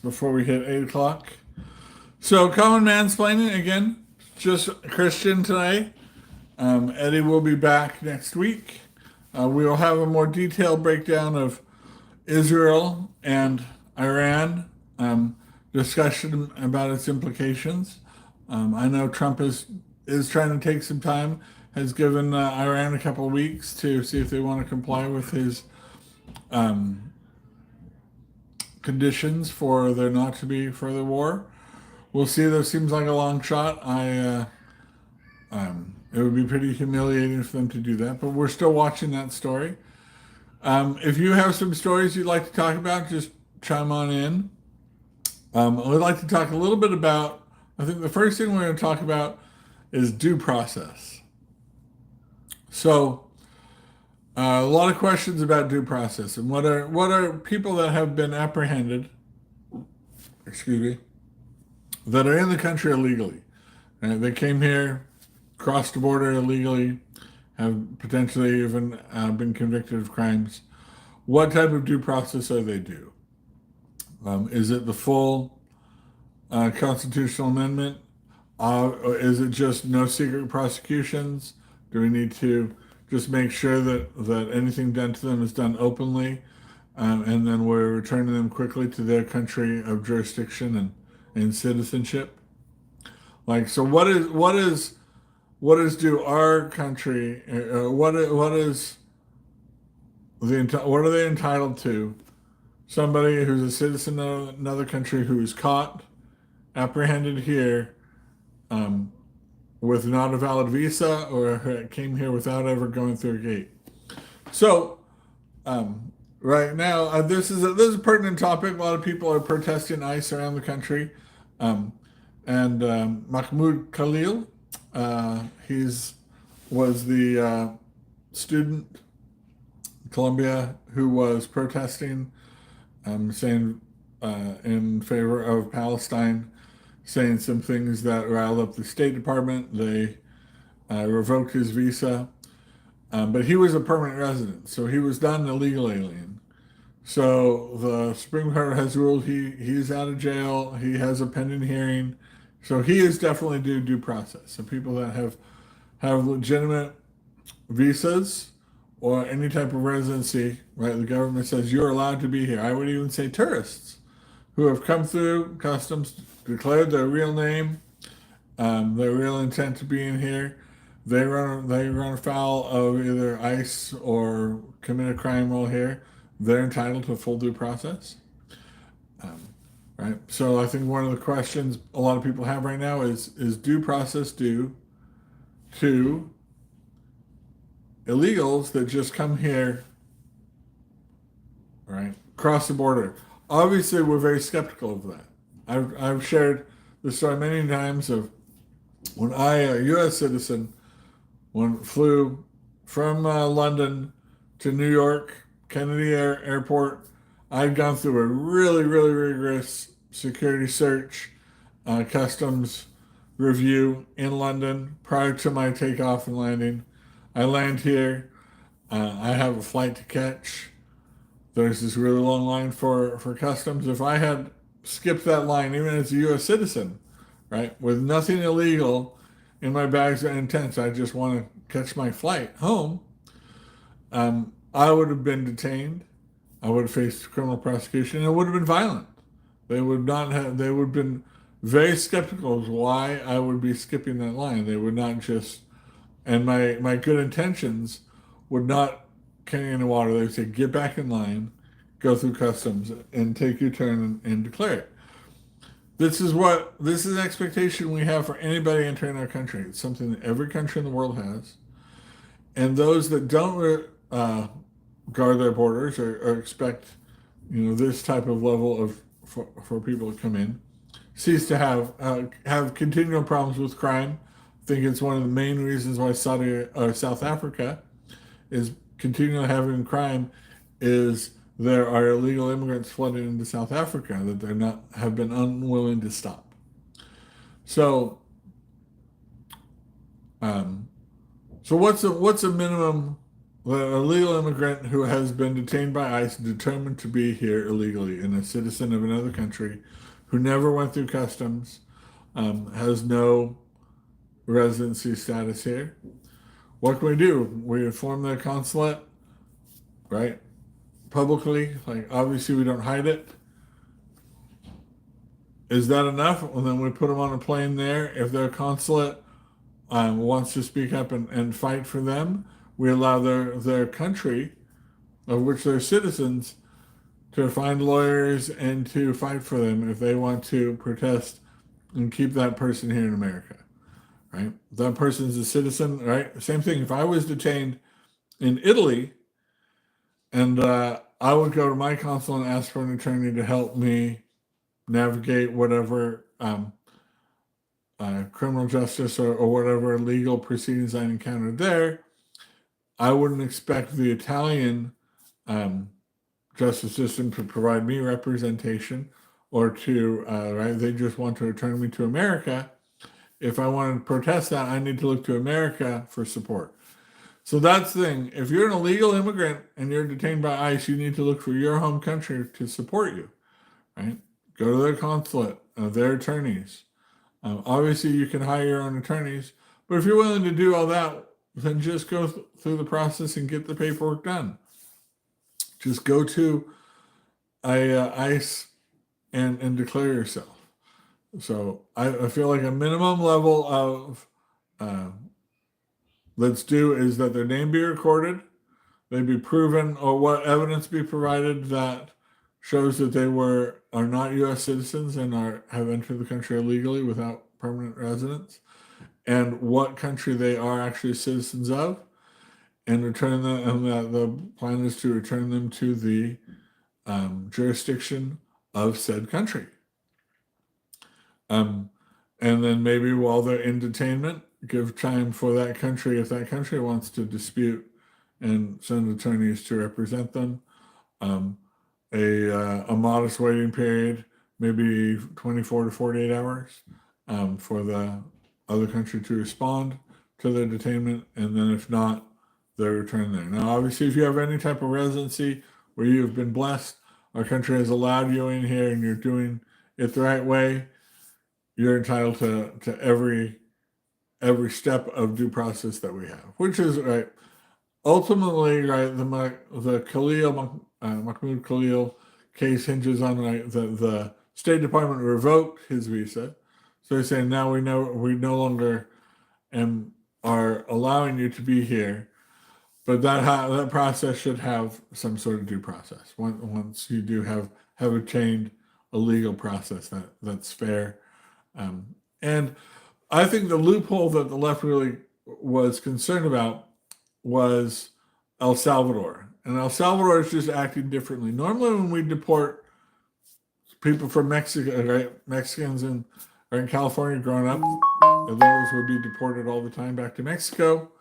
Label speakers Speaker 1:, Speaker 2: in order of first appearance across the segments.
Speaker 1: before we hit 8 o'clock. So, common mansplaining again, just Christian today. Eddie will be back next week. We will have a more detailed breakdown of Israel and Iran, discussion about its implications. I know Trump is trying to take some time, has given Iran a couple of weeks to see if they want to comply with his um, conditions for there not to be further war. We'll see. That seems like a long shot. It would be pretty humiliating for them to do that, but we're still watching that story. If you have some stories you'd like to talk about, just chime on in. I would like to talk a little bit about. I think the first thing we're going to talk about is due process. So, a lot of questions about due process and what are people that have been apprehended. Excuse me, that are in the country illegally. They came here, crossed the border illegally, have potentially even been convicted of crimes. What type of due process are they due? Is it the full constitutional amendment? Or is it just no secret prosecutions? Do we need to just make sure that anything done to them is done openly, and then we're returning them quickly to their country of jurisdiction and citizenship? Like, so what is due our country? What are they entitled to? Somebody who's a citizen of another country who is caught, apprehended here, um, with not a valid visa or came here without ever going through a gate. So, right now, this is a pertinent topic. A lot of people are protesting ICE around the country, um, and Mahmoud Khalil, he's was the student in Colombia who was protesting, saying in favor of Palestine, saying some things that riled up the State Department. They revoked his visa, but he was a permanent resident, so he was not an illegal alien. So the Supreme Court has ruled he's out of jail. He has a pending hearing, so he is definitely due process. So people that have legitimate visas or any type of residency, right? The government says you're allowed to be here. I would even say tourists who have come through customs, declared their real name, their real intent to be in here. They run afoul of either ICE or commit a crime while here. They're entitled to a full due process, um, right? So I think one of the questions a lot of people have right now is due process due to illegals that just come here, right, cross the border? Obviously, we're very skeptical of that. I've shared the story many times of when I, a U.S. citizen, flew from London to New York, Kennedy Airport. I'd gone through a really, really rigorous security search, customs review in London prior to my takeoff and landing. I land here. I have a flight to catch. There's this really long line for customs. If I had skipped that line, even as a U.S. citizen, right, with nothing illegal in my bags and intents, I just want to catch my flight home, I would have been detained. I would have faced criminal prosecution. And it would have been violent. They would not have. They would have been very skeptical of why I would be skipping that line. They would not just, and my good intentions would not carry in the water. They would say, get back in line, go through customs, and take your turn and declare it. This is an expectation we have for anybody entering our country. It's something that every country in the world has, and those that don't guard their borders or expect, this type of level of for people to come in, cease to have continual problems with crime. I think it's one of the main reasons why South Africa is continually having crime is there are illegal immigrants flooding into South Africa that they're not have been unwilling to stop. So, um, so what's a minimum a legal immigrant who has been detained by ICE, determined to be here illegally, and a citizen of another country who never went through customs, has no residency status here. What can we do? We inform the consulate, right? Publicly, like obviously we don't hide it. Is that enough? Well, then we put them on a plane there. If their consulate wants to speak up and fight for them, we allow their country, of which they're citizens, to find lawyers and to fight for them if they want to protest and keep that person here in America, right? That person's a citizen, right? Same thing. If I was detained in Italy and I would go to my consul and ask for an attorney to help me navigate whatever criminal justice or whatever legal proceedings I encountered there, I wouldn't expect the Italian justice system to provide me representation or to, right, they just want to return me to America. If I want to protest that, I need to look to America for support. So that's the thing. If you're an illegal immigrant and you're detained by ICE, you need to look for your home country to support you, right? Go to their consulate, their attorneys. Obviously, you can hire your own attorneys, but if you're willing to do all that, then just go through the process and get the paperwork done. Just go to ICE and declare yourself. So I feel like a minimum level of let's do is that their name be recorded, they be proven, or what evidence be provided that shows that they are not U.S. citizens and have entered the country illegally without permanent residence, and what country they are actually citizens of, and return them. And the plan is to return them to the jurisdiction of said country. And then maybe while they're in detainment, give time for that country, if that country wants to dispute, and send attorneys to represent them. A modest waiting period, maybe 24 to 48 hours, for the other country to respond to their detainment, and then if not, they're returned there. Now, obviously, if you have any type of residency where you have been blessed, our country has allowed you in here, and you're doing it the right way, you're entitled to every step of due process that we have, which is right. Ultimately, right, the Khalil Mahmoud Khalil case hinges on the State Department revoked his visa, so they're saying now we no longer are allowing you to be here, but that process should have some sort of due process. Once you do have obtained a legal process that's fair, and I think the loophole that the left really was concerned about was El Salvador. And El Salvador is just acting differently. Normally when we deport people from Mexico, right, Mexicans in California growing up, those would be deported all the time back to Mexico.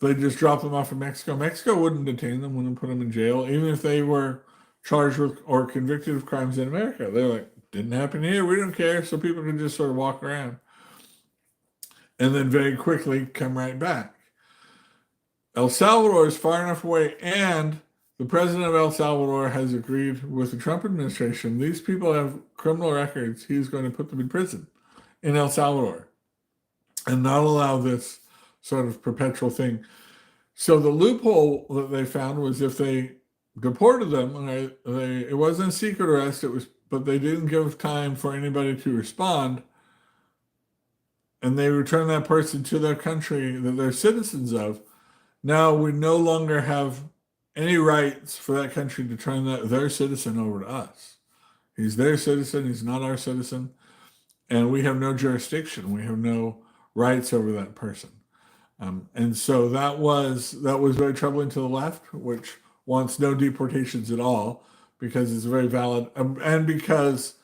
Speaker 1: They just drop them off in Mexico. Mexico wouldn't detain them, wouldn't put them in jail, even if they were charged with or convicted of crimes in America. They're like, didn't happen here, we don't care, so people can just sort of walk around. And then very quickly come right back. El Salvador is far enough away, and the president of El Salvador has agreed with the Trump administration. These people have criminal records. He's going to put them in prison in El Salvador and not allow this sort of perpetual thing. So the loophole that they found was if they deported them, it wasn't a secret arrest, but they didn't give time for anybody to respond, and they return that person to their country that they're citizens of. Now we no longer have any rights for that country to turn their citizen over to us. He's their citizen, he's not our citizen, and we have no jurisdiction. We have no rights over that person. And so that was very troubling to the left, which wants no deportations at all, because it's very valid, and because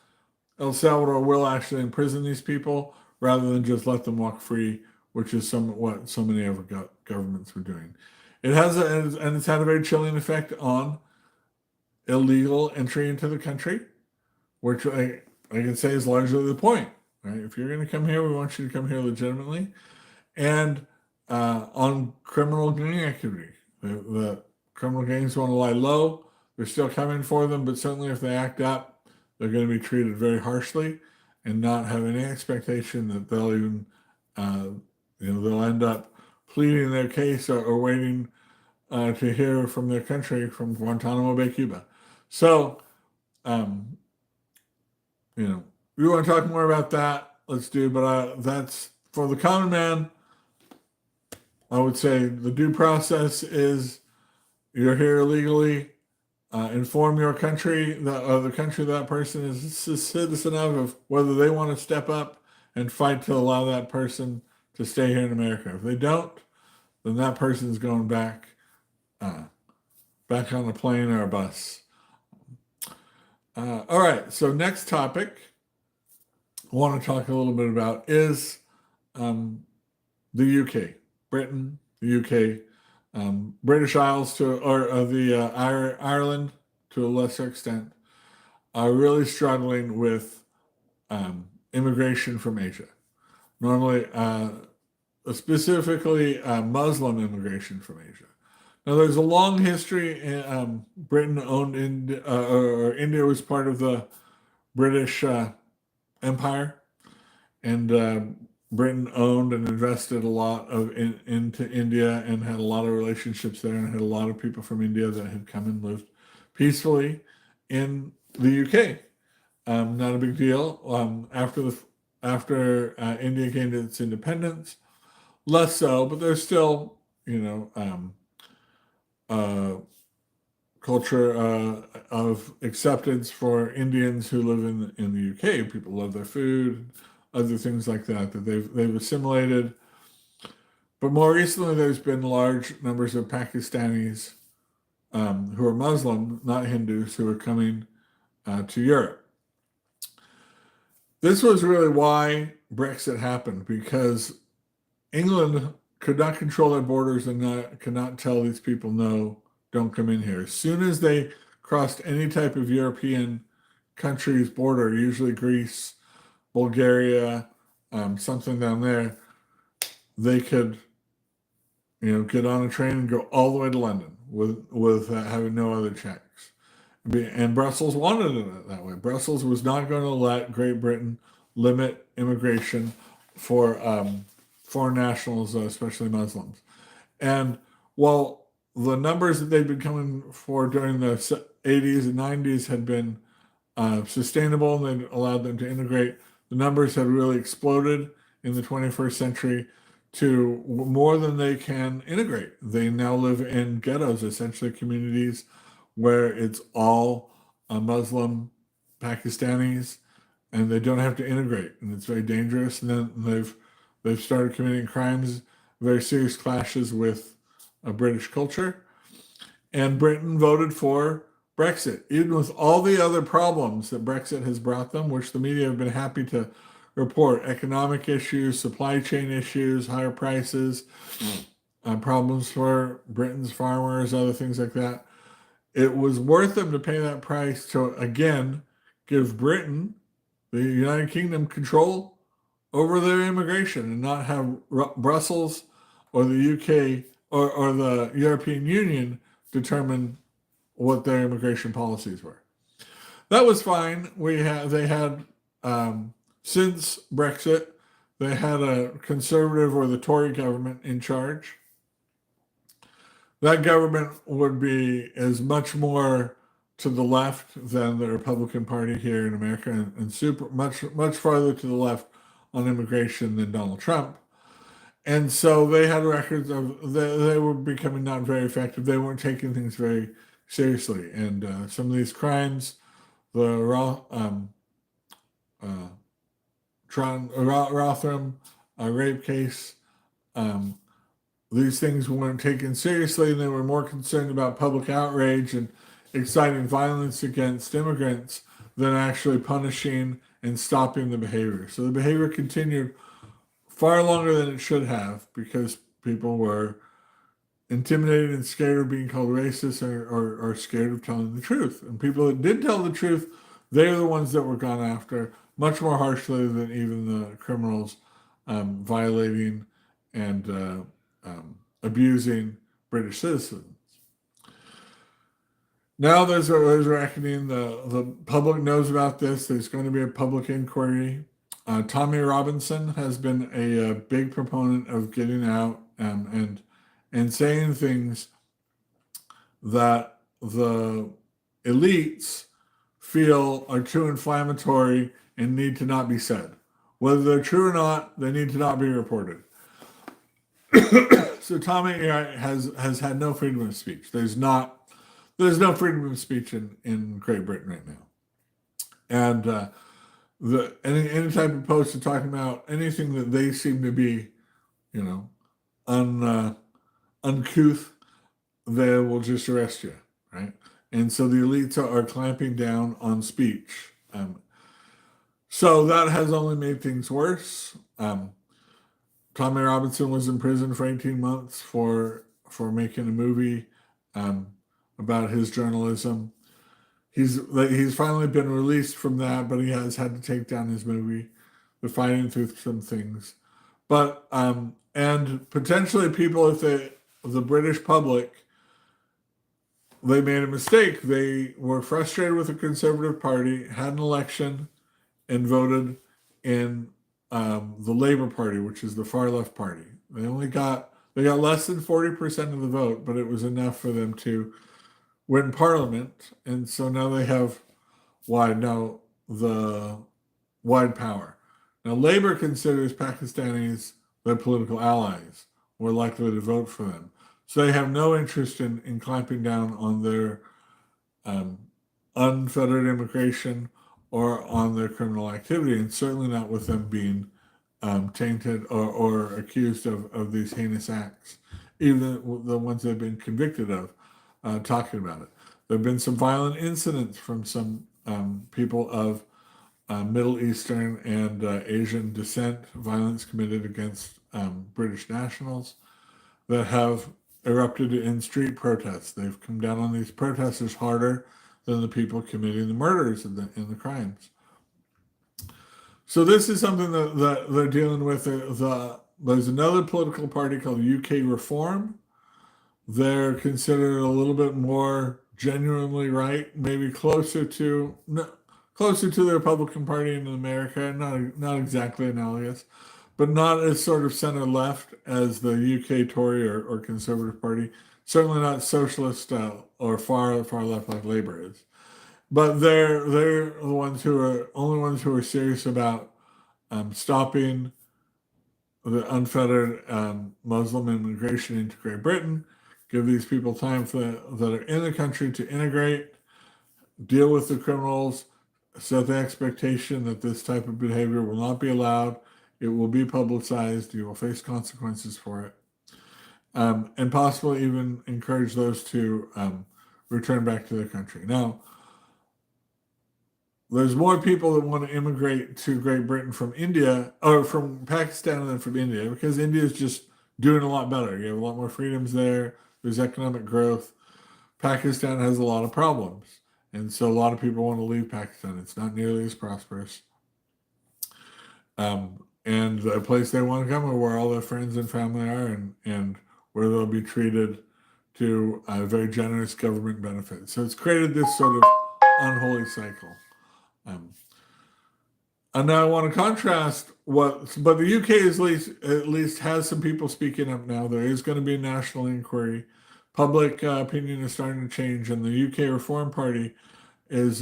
Speaker 1: El Salvador will actually imprison these people rather than just let them walk free, which is what so many other governments were doing. It's had a very chilling effect on illegal entry into the country, which I can say is largely the point, right? If you're going to come here, we want you to come here legitimately, and on criminal gang activity. The criminal gangs want to lie low. They're still coming for them, but certainly if they act up, they're going to be treated very harshly and not have any expectation that they'll even, uh, they'll end up pleading their case or waiting to hear from their country from Guantanamo Bay, Cuba. So, um, we want to talk more about that. Let's do, but that's for the common man. I would say the due process is you're here illegally. Inform your country the country that person is a citizen of whether they want to step up and fight to allow that person to stay here in America. If they don't, then that person's going back on a plane or a bus. All right. So next topic I want to talk a little bit about is the UK, Britain, the UK. British Isles Ireland to a lesser extent are really struggling with immigration from Asia. Normally, specifically Muslim immigration from Asia. Now, there's a long history. Britain owned or India was part of the British Empire, and Britain owned and invested a lot into India and had a lot of relationships there and had a lot of people from India that had come and lived peacefully in the UK. Not a big deal. After India gained its independence, less so, but there's still, culture of acceptance for Indians who live in the UK. People love their food, other things like that they've assimilated. But more recently, there's been large numbers of Pakistanis who are Muslim, not Hindus, who are coming to Europe. This was really why Brexit happened, because England could not control their borders and could not tell these people, no, don't come in here. As soon as they crossed any type of European country's border, usually Greece, Bulgaria, something down there, they could, get on a train and go all the way to London with having no other checks. And Brussels wanted it that way. Brussels was not going to let Great Britain limit immigration for foreign nationals, especially Muslims. And while the numbers that they'd been coming for during the 80s and 90s had been sustainable and they'd allowed them to integrate, the numbers had really exploded in the 21st century to more than they can integrate. They now live in ghettos, essentially communities where it's all Muslim Pakistanis, and they don't have to integrate, and it's very dangerous. And then they've started committing crimes, very serious clashes with British culture. And Britain voted for Brexit, even with all the other problems that Brexit has brought them, which the media have been happy to report: economic issues, supply chain issues, higher prices, problems for Britain's farmers, other things like that. It was worth them to pay that price to, again, give Britain, the United Kingdom, control over their immigration and not have Brussels or the UK or the European Union determine what their immigration policies were. That was fine. They had since Brexit, they had a conservative or the Tory government in charge. That government would be as much more to the left than the Republican Party here in America, and much farther to the left on immigration than Donald Trump. And so they had records of they were becoming not very effective. They weren't taking things very seriously, and some of these crimes, the Rotherham rape case, these things weren't taken seriously, and they were more concerned about public outrage and inciting violence against immigrants than actually punishing and stopping the behavior. So the behavior continued far longer than it should have because people were intimidated and scared of being called racist or scared of telling the truth. And people that did tell the truth, they're the ones that were gone after much more harshly than even the criminals violating and abusing British citizens. Now there's a reckoning. The public knows about this. There's going to be a public inquiry. Tommy Robinson has been a big proponent of getting out and saying things that the elites feel are too inflammatory and need to not be said. Whether they're true or not, they need to not be reported. So Tommy has had no freedom of speech. There's no freedom of speech in Great Britain right now. And any type of post talking about anything that they seem to be, uncouth, they will just arrest you, right? And so the elites are clamping down on speech. So that has only made things worse. Tommy Robinson was in prison for 18 months for making a movie about his journalism. He's finally been released from that, but he has had to take down his movie. They're fighting through some things, but and potentially people, if the British public, they made a mistake. They were frustrated with the Conservative Party, had an election, and voted in the Labour Party, which is the far left party. They got less than 40% of the vote, but it was enough for them to win Parliament, and so now they have wide power. Now Labour considers Pakistanis their political allies, more likely to vote for them. So they have no interest in clamping down on their unfettered immigration or on their criminal activity, and certainly not with them being tainted or accused of these heinous acts, even the ones they've been convicted of, talking about it. There have been some violent incidents from some people of Middle Eastern and Asian descent, violence committed against British nationals that have erupted in street protests. They've come down on these protesters harder than the people committing the murders and the crimes. So this is something that they're dealing with. There's another political party called UK Reform. They're considered a little bit more genuinely right, maybe closer to the Republican Party in America, not exactly analogous, but not as sort of center left as the UK Tory or Conservative Party. Certainly not socialist or far left like Labour is. But they're the only ones who are serious about stopping the unfettered Muslim immigration into Great Britain, give these people time that are in the country to integrate, deal with the criminals, set the expectation that this type of behavior will not be allowed. It will be publicized. You will face consequences for it. And possibly even encourage those to return back to their country. Now, there's more people that want to immigrate to Great Britain from India or from Pakistan than from India, because India is just doing a lot better. You have a lot more freedoms there. There's economic growth. Pakistan has a lot of problems. And so a lot of people want to leave Pakistan. It's not nearly as prosperous. And the place they want to come are where all their friends and family are and where they'll be treated to a very generous government benefit. So it's created this sort of unholy cycle. And now I want to contrast but the UK at least has some people speaking up now. There is going to be a national inquiry. Public opinion is starting to change, and the UK Reform Party is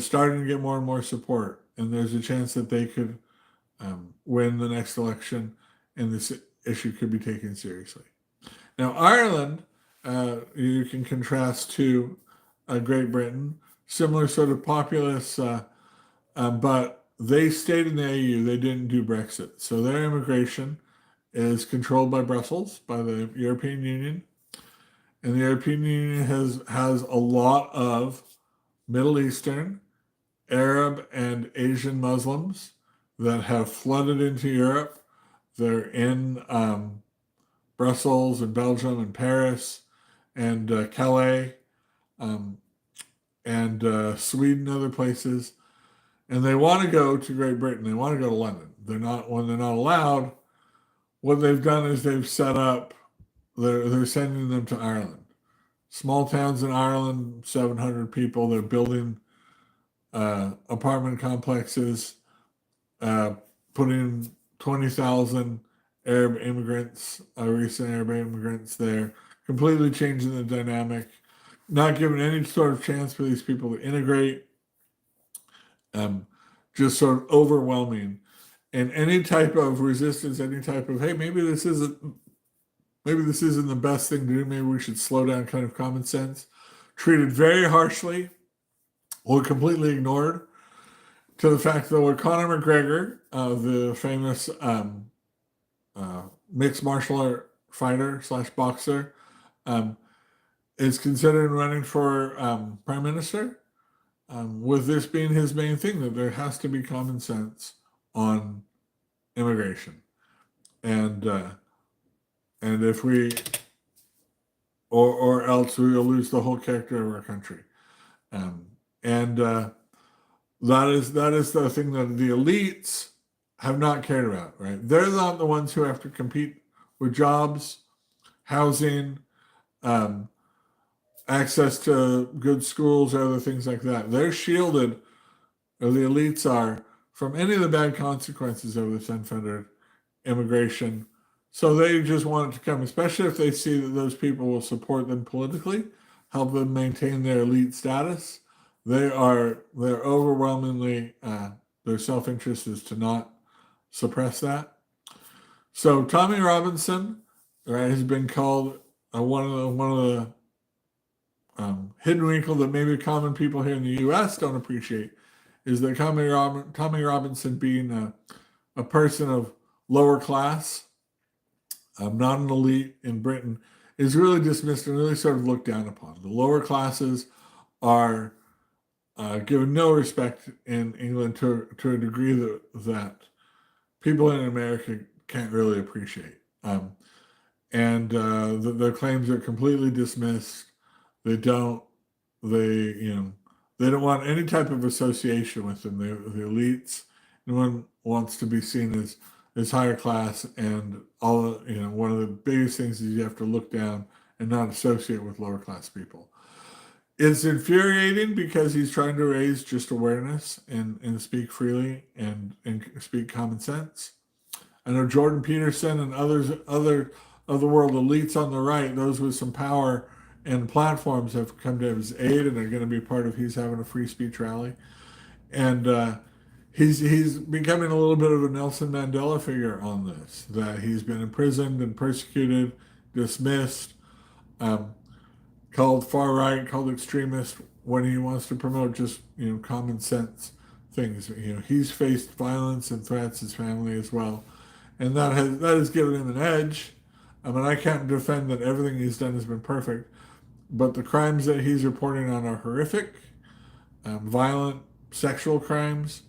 Speaker 1: starting to get more and more support. And there's a chance that they could win the next election, and this issue could be taken seriously. Now, Ireland, you can contrast to Great Britain, similar sort of populace, but they stayed in the EU. They didn't do Brexit. So their immigration is controlled by Brussels, by the European Union. And the European Union has a lot of Middle Eastern, Arab, and Asian Muslims that have flooded into Europe. They're in Brussels and Belgium and Paris and Calais and Sweden, other places. And they want to go to Great Britain. They want to go to London. When they're not allowed, what they've done is they've set up they're sending them to Ireland. Small towns in Ireland, 700 people. They're building apartment complexes, uh, putting 20,000 Arab immigrants, recent Arab immigrants there, completely changing the dynamic, not giving any sort of chance for these people to integrate, um, just sort of overwhelming. And any type of resistance, any type of, hey, maybe this isn't the best thing to do, maybe we should slow down kind of common sense, treated very harshly or completely ignored, to the fact that Conor McGregor, the famous mixed martial art fighter slash boxer, um, is considering running for prime minister, with this being his main thing, that there has to be common sense on immigration. And if we, or else we will lose the whole character of our country. And that is the thing that the elites have not cared about, right? They're not the ones who have to compete with jobs, housing, access to good schools, or other things like that. They're shielded, or the elites are, from any of the bad consequences of this unfettered immigration. So they just want it to come, especially if they see that those people will support them politically, help them maintain their elite status. They're overwhelmingly, their self-interest is to not suppress that. So Tommy Robinson, right, has been called one of the hidden wrinkle that maybe common people here in the U.S. don't appreciate, is that Tommy Robinson being a person of lower class, not an elite in Britain, is really dismissed and really sort of looked down upon. The lower classes are given no respect in England to a degree that people in America can't really appreciate. Their claims are completely dismissed. They don't want any type of association with them. The elites, no one wants to be seen as higher class, and one of the biggest things is you have to look down and not associate with lower class people. It's infuriating because he's trying to raise just awareness and speak freely and speak common sense. I know Jordan Peterson and other of the world elites on the right, those with some power and platforms, have come to his aid and are going to be part of, he's having a free speech rally. And he's becoming a little bit of a Nelson Mandela figure on this, that he's been imprisoned and persecuted, dismissed, called far right, called extremist, when he wants to promote just common sense things. He's faced violence and threats, his family as well, and that has given him an edge. I mean, I can't defend that everything he's done has been perfect, but the crimes that he's reporting on are horrific, violent sexual crimes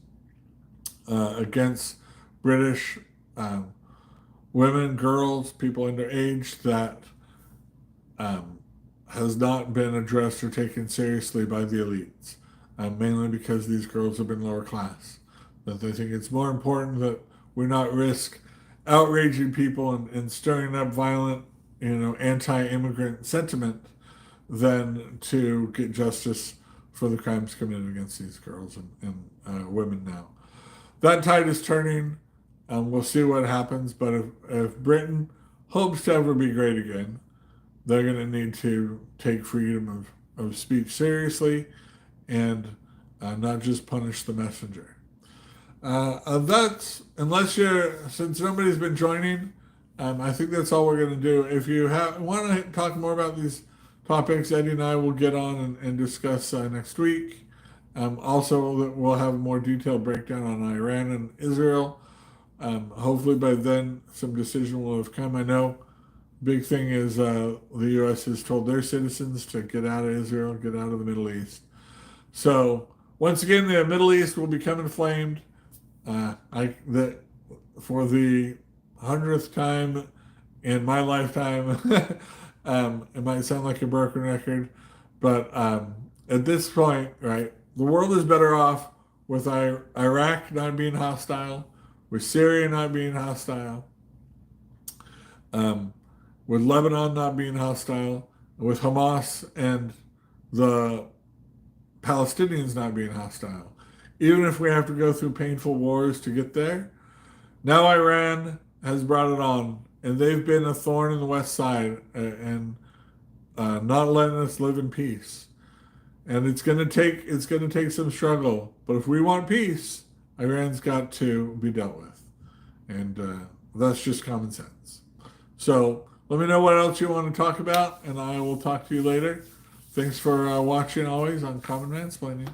Speaker 1: against British women, girls, people underage, that has not been addressed or taken seriously by the elites, mainly because these girls have been lower class. That they think it's more important that we not risk outraging people and stirring up violent, anti-immigrant sentiment than to get justice for the crimes committed against these girls and women now. That tide is turning. We'll see what happens, but if Britain hopes to ever be great again, they're going to need to take freedom of speech seriously and not just punish the messenger. Since nobody's been joining, I think that's all we're going to do. If you want to talk more about these topics, Eddie and I will get on and discuss next week. Also, we'll have a more detailed breakdown on Iran and Israel. Hopefully by then some decision will have come. I know big thing is the U.S. has told their citizens to get out of Israel, get out of the Middle East. So once again, the Middle East will become inflamed. For the 100th time in my lifetime, it might sound like a broken record, but at this point, right, the world is better off with Iraq not being hostile, with Syria not being hostile, with Lebanon not being hostile, with Hamas and the Palestinians not being hostile. Even if we have to go through painful wars to get there, now Iran has brought it on, and they've been a thorn in the West Side and not letting us live in peace. And it's going to take some struggle. But if we want peace, Iran's got to be dealt with, and that's just common sense. So let me know what else you want to talk about, and I will talk to you later. Thanks for watching always on Common Mansplaining.